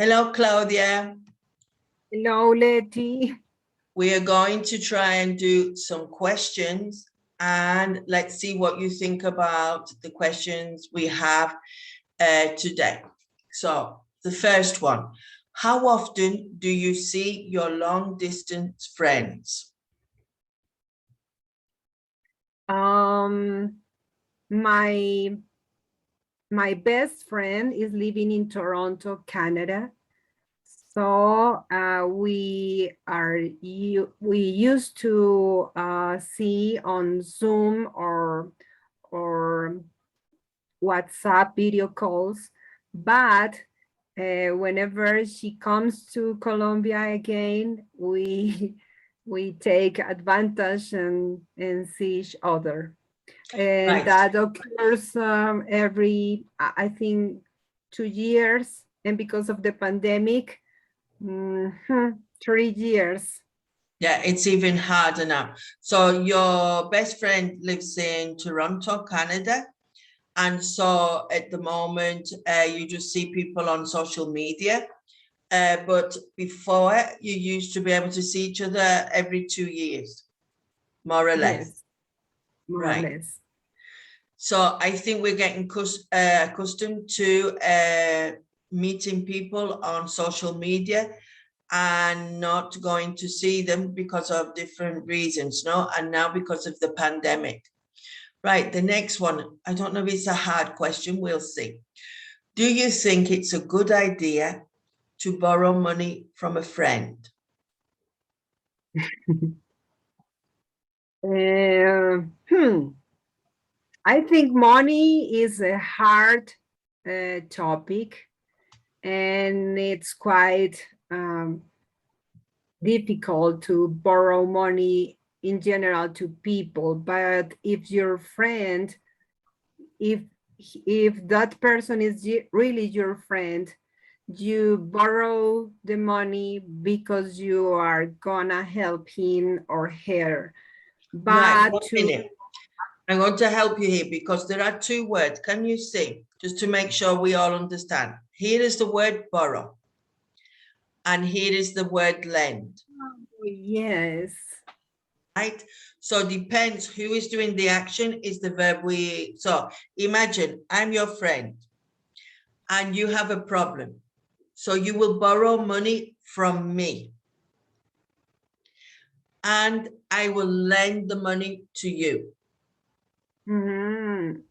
Hello, Claudia. Hello, Letty. We are going to try and do some questions, and let's see what you think about the questions we have today. So the first one, how often do you see your long distance friends? My best friend is living in Toronto, Canada. So we used to see on Zoom or WhatsApp video calls, but whenever she comes to Colombia again, we take advantage and see each other. And Right. that occurs every, I think, 2 years. And because of the pandemic, 3 years. Yeah, it's even harder now. So your best friend lives in Toronto, Canada. And so at the moment, you just see people on social media. But before, you used to be able to see each other every 2 years, more or less. Yes, more Right. or less. So I think we're getting accustomed to meeting people on social media and not going to see them because of different reasons, no? And now because of the pandemic. Right, the next one, I don't know if it's a hard question, we'll see. Do you think it's a good idea to borrow money from a friend? I think money is a hard topic, and it's quite difficult to borrow money in general to people. But if your friend, if that person is really your friend, you borrow the money because you are gonna help him or her. But right, 1 minute. I'm going to help you here because there are 2 words. Can you see? Just to make sure we all understand. Here is the word borrow. And here is the word lend. Yes. Right? So depends who is doing the action is the verb we, so imagine I'm your friend and you have a problem. So you will borrow money from me and I will lend the money to you.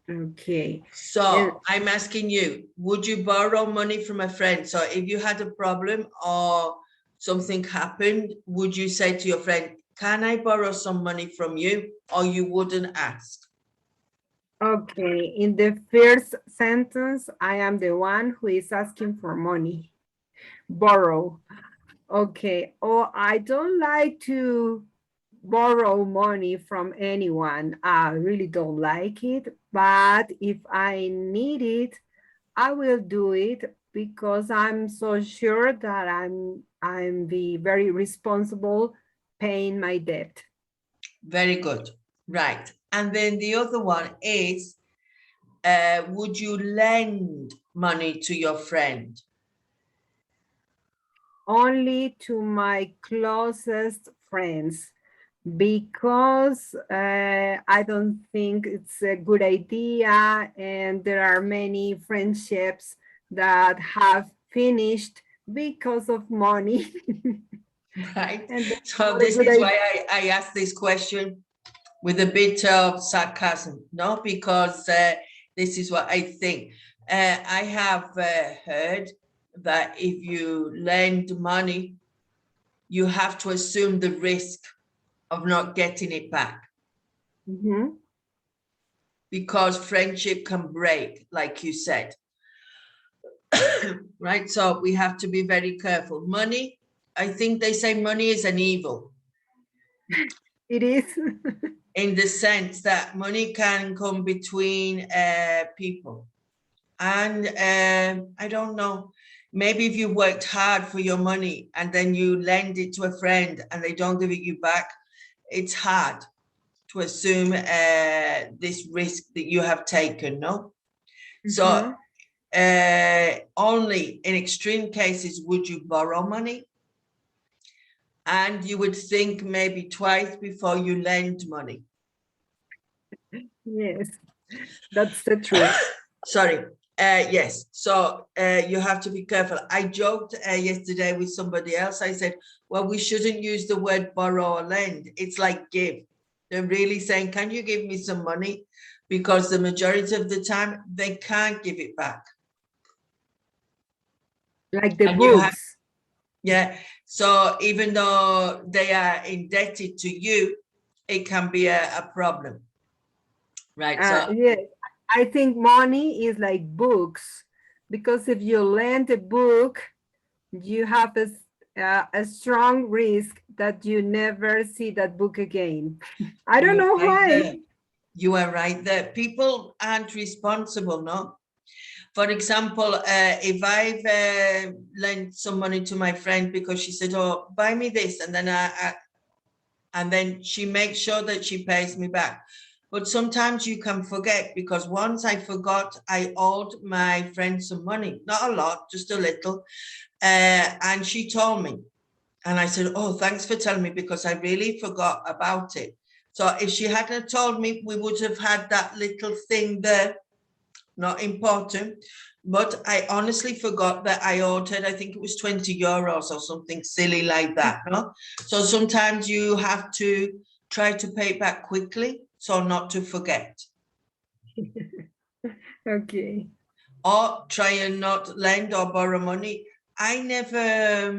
Okay. So I'm asking you, would you borrow money from a friend? So if you had a problem or something happened, would you say to your friend, can I borrow some money from you? Or you wouldn't ask? Okay, in the first sentence, I am the one who is asking for money. Borrow. Okay. Oh, I don't like to borrow money from anyone. I really don't like it. But if I need it, I will do it because I'm so sure that I'm the very responsible paying my debt. Very good. Right. And then the other one is, would you lend money to your friend? Only to my closest friends, because I don't think it's a good idea, and there are many friendships that have finished because of money. Right. And So this is why I asked this question with a bit of sarcasm, no? Because this is what I think. I have heard that if you lend money, you have to assume the risk of not getting it back. Because friendship can break, like you said. Right? So we have to be very careful. Money, I think they say money is an evil. It is. In the sense that money can come between people. And I don't know, maybe if you worked hard for your money and then you lend it to a friend and they don't give it you back, it's hard to assume this risk that you have taken, no? So Only in extreme cases would you borrow money, and you would think maybe twice before you lend money. Yes, that's the truth. Sorry. Yes, so you have to be careful. I joked yesterday with somebody else. I said, well, we shouldn't use the word borrow or lend. It's like give. They're really saying, can you give me some money? Because the majority of the time they can't give it back. Like the And you have, books. yeah. So even though they are indebted to you, it can be a problem. Right. So Yes, I think money is like books, because if you lend a book, you have a strong risk that you never see that book again. I don't you're know right why. there. You are right there. People aren't responsible, no? For example, if I've lent some money to my friend because she said, oh, buy me this, and then and then she makes sure that she pays me back. But sometimes you can forget, because once I forgot I owed my friend some money, not a lot, just a little. And she told me, and I said, oh, thanks for telling me, because I really forgot about it. So if she hadn't told me, we would have had that little thing there, not important. But I honestly forgot that I owed her, I think it was 20 euros or something silly like that. No? So sometimes you have to try to pay it back quickly, so not to forget. Okay. Or try and not lend or borrow money. I never,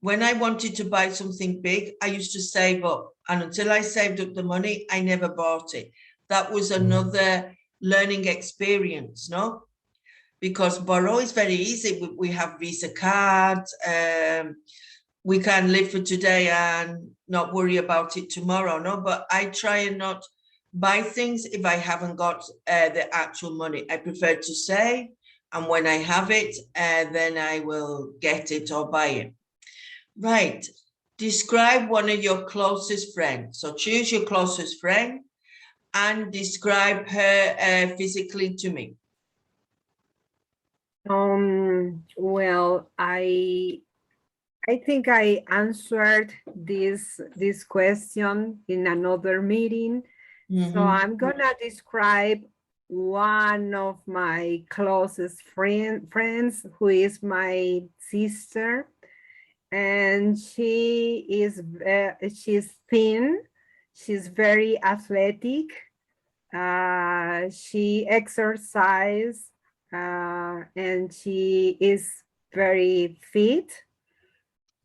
when I wanted to buy something big, I used to save up. And until I saved up the money, I never bought it. That was another learning experience, no? Because borrow is very easy. We have Visa cards. We can live for today and not worry about it tomorrow, no? But I try and not buy things if I haven't got the actual money. I prefer to save, and when I have it, then I will get it or buy it. Right. Describe one of your closest friends. So choose your closest friend and describe her physically to me. Well, I think I answered this question in another meeting. So I'm gonna describe one of my closest friends, who is my sister, and she's thin. She's very athletic. She exercises, and she is very fit.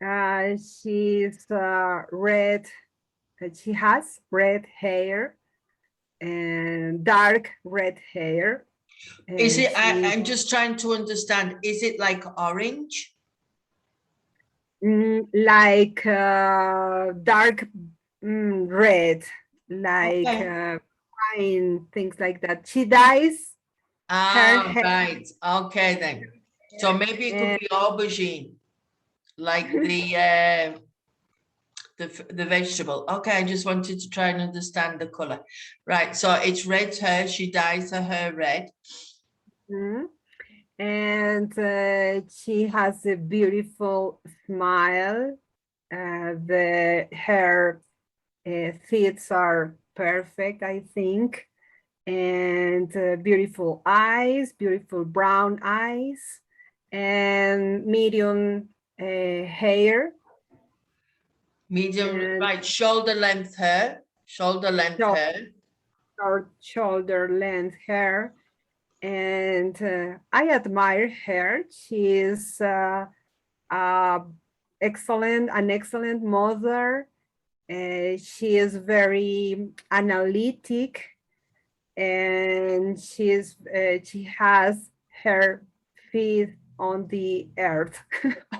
She's red. She has red hair and dark red hair. Is And it, I'm just trying to understand, is it like orange? like dark red, like Okay. wine, things like that. She dyes her Ah, hair. right. Okay then. So maybe it could And be aubergine, like the vegetable. Okay, I just wanted to try and understand the color. Right. So it's red hair. She dyes her hair red. and she has a beautiful smile. Her fits are perfect, I think, and beautiful eyes, beautiful brown eyes, and medium hair. Medium, And right, shoulder length hair. Shoulder length hair. short shoulder length hair. And I admire her. She is an excellent mother. She is very analytic, and she has her feet on the earth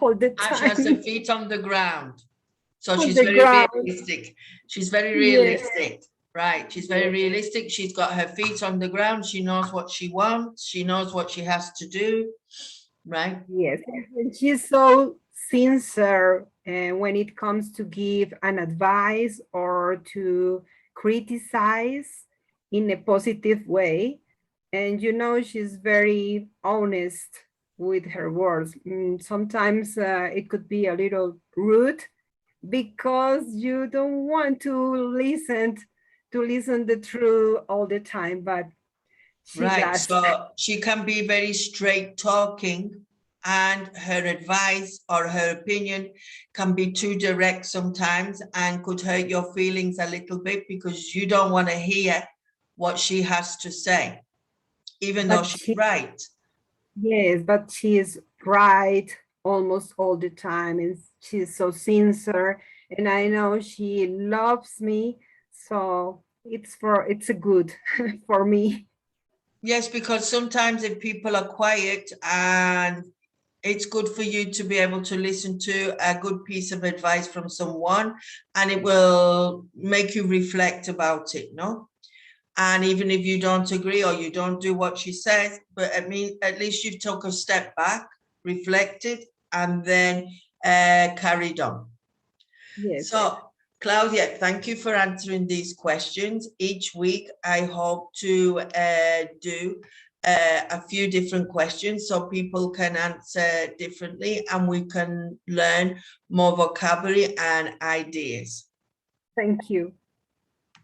all the And she has her time. feet on the ground. So On she's the very ground. realistic. She's very Yes, realistic. Right. She's very yes, realistic. She's got her feet on the ground. She knows what she wants. She knows what she has to do. Right. yes. And she's so sincere when it comes to give an advice or to criticize in a positive way. And you know, she's very honest with her words. Sometimes it could be a little rude because you don't want to listen the truth all the time, but she Right, does. so she can be very straight talking, and her advice or her opinion can be too direct sometimes and could hurt your feelings a little bit because you don't want to hear what she has to say, even though But she's she, right. yes, but she is right almost all the time, and she's so sincere. And I know she loves me, so it's a good for me. Yes, because sometimes if people are quiet, and it's good for you to be able to listen to a good piece of advice from someone, and it will make you reflect about it, no? And even if you don't agree or you don't do what she says, but at least you've took a step back, reflected, and then carried on. Yes, So, Claudia, thank you for answering these questions. Each week, I hope to do a few different questions so people can answer differently and we can learn more vocabulary and ideas. thank you.